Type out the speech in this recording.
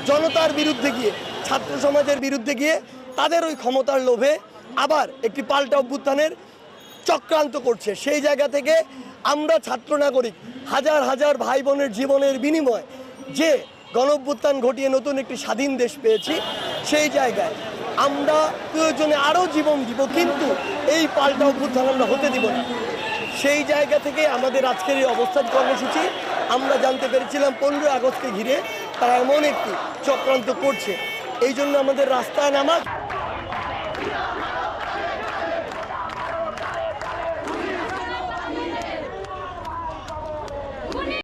জনতার বিরুদ্ধে গিয়ে, ছাত্র সমাজের বিরুদ্ধে গিয়ে তাদের ওই ক্ষমতার লোভে আবার একটি পাল্টা অভ্যুত্থানের চক্রান্ত করছে। সেই জায়গা থেকে আমরা ছাত্র নাগরিক হাজার হাজার ভাই বোনের জীবনের বিনিময় যে গণঅভ্যুত্থান ঘটিয়ে নতুন একটি স্বাধীন দেশ পেয়েছি, সেই জায়গায় আমরা প্রয়োজনে আরও জীবন দিব, কিন্তু এই পাল্টা অভ্যুত্থান আমরা হতে দিব না। সেই জায়গা থেকে আমাদের আজকের এই অবস্থান কর্মসূচি। আমরা জানতে পেরেছিলাম 15 আগস্টকে ঘিরে তারা এমন একটি চক্রান্ত করছে, এই জন্য আমাদের রাস্তায় নামা।